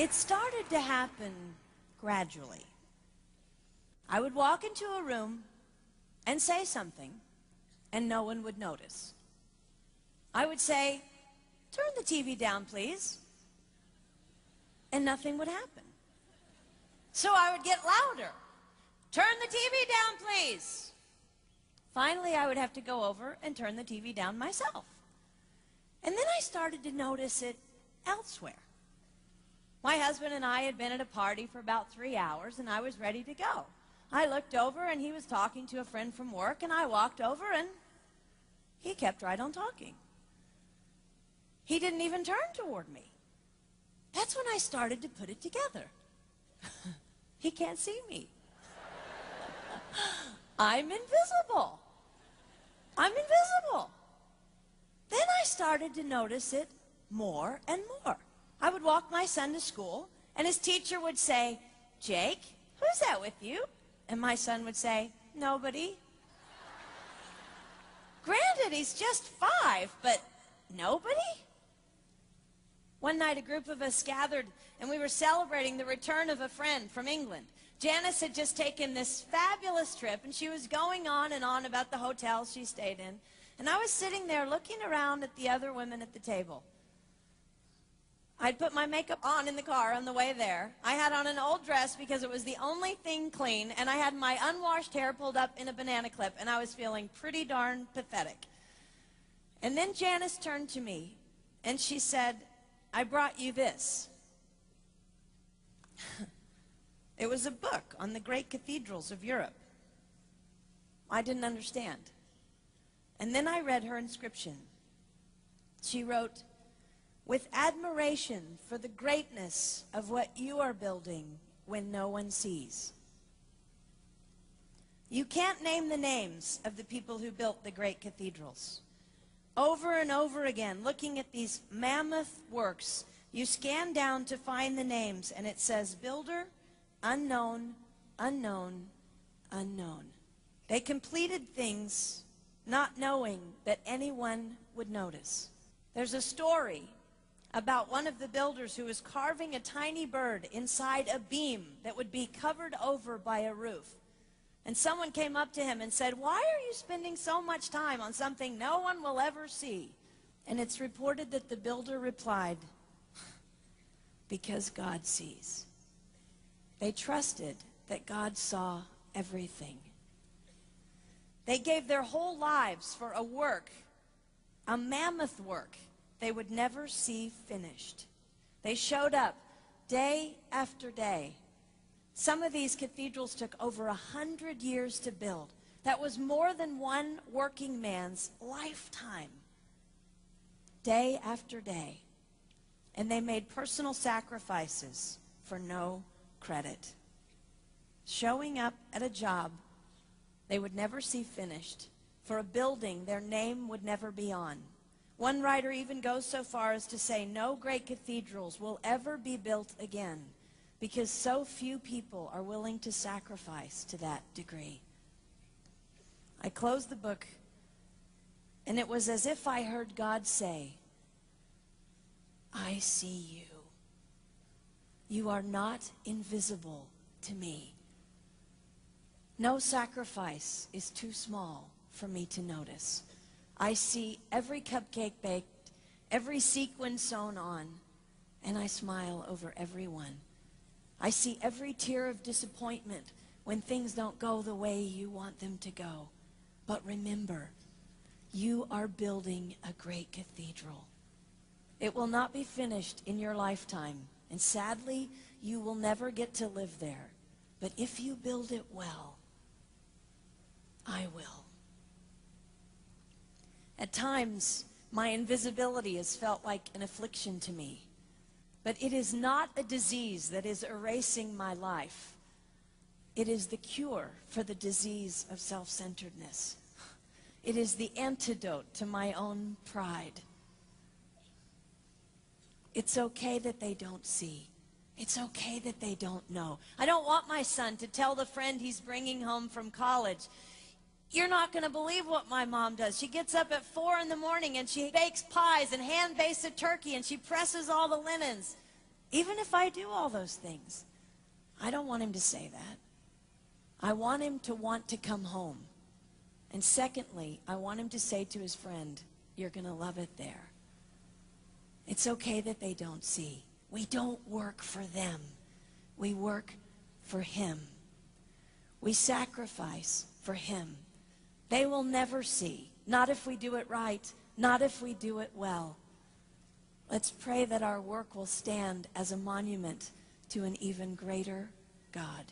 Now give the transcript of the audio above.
It started to happen gradually. I would walk into a room and say something, and no one would notice. I would say, "Turn the TV down, please," and nothing would happen. So I would get louder. "Turn the TV down, please." Finally, I would have to go over and turn the TV down myself. And then I started to notice it elsewhere. My husband and I had been at a party for about 3 hours, and I was ready to go. I looked over, and he was talking to a friend from work, and I walked over, and he kept right on talking. He didn't even turn toward me. That's when I started to put it together. He can't see me. I'm invisible. I'm invisible. Then I started to notice it more and more. I would walk my son to school, and his teacher would say, "Jake, who's that with you?" And my son would say, "Nobody." Granted, he's just 5, but nobody? One night, a group of us gathered, and we were celebrating the return of a friend from England. Janice had just taken this fabulous trip, and she was going on and on about the hotels she stayed in. And I was sitting there looking around at the other women at the table. I'd put my makeup on in the car on the way there. I had on an old dress because it was the only thing clean, and I had my unwashed hair pulled up in a banana clip, and I was feeling pretty darn pathetic. And then Janice turned to me, and she said, "I brought you this." It was a book on the great cathedrals of Europe. I didn't understand. And then I read her inscription. She wrote, "With admiration for the greatness of what you are building when no one sees." You can't name the names of the people who built the great cathedrals. Over and over again, looking at these mammoth works, you scan down to find the names, and it says, "Builder, unknown, unknown, unknown." They completed things not knowing that anyone would notice. There's a story about one of the builders who was carving a tiny bird inside a beam that would be covered over by a roof. And someone came up to him and said, "Why are you spending so much time on something no one will ever see?" And it's reported that the builder replied, "Because God sees." They trusted that God saw everything. They gave their whole lives for a work, a mammoth work, they would never see finished. They showed up day after day. Some of these cathedrals took over 100 years to build. That was more than one working man's lifetime. Day after day. And they made personal sacrifices for no credit. Showing up at a job they would never see finished, for a building their name would never be on. One writer even goes so far as to say no great cathedrals will ever be built again because so few people are willing to sacrifice to that degree. I closed the book, and it was as if I heard God say, "I see you. You are not invisible to me. No sacrifice is too small for me to notice. I see every cupcake baked, every sequin sewn on, and I smile over every one. I see every tear of disappointment when things don't go the way you want them to go. But remember, you are building a great cathedral. It will not be finished in your lifetime, and sadly, you will never get to live there. But if you build it well, I will." At times, my invisibility has felt like an affliction to me. But it is not a disease that is erasing my life. It is the cure for the disease of self-centeredness. It is the antidote to my own pride. It's okay that they don't see. It's okay that they don't know. I don't want my son to tell the friend he's bringing home from college, "You're not going to believe what my mom does. She gets up at 4 in the morning and she bakes pies and hand bastes a turkey and she presses all the linens." Even if I do all those things, I don't want him to say that. I want him to want to come home. And secondly, I want him to say to his friend, you're going to love it there. It's okay that they don't see. We don't work for them. We work for him. We sacrifice for him. They will never see. Not if we do it right. Not if we do it well. Let's pray that our work will stand as a monument to an even greater God.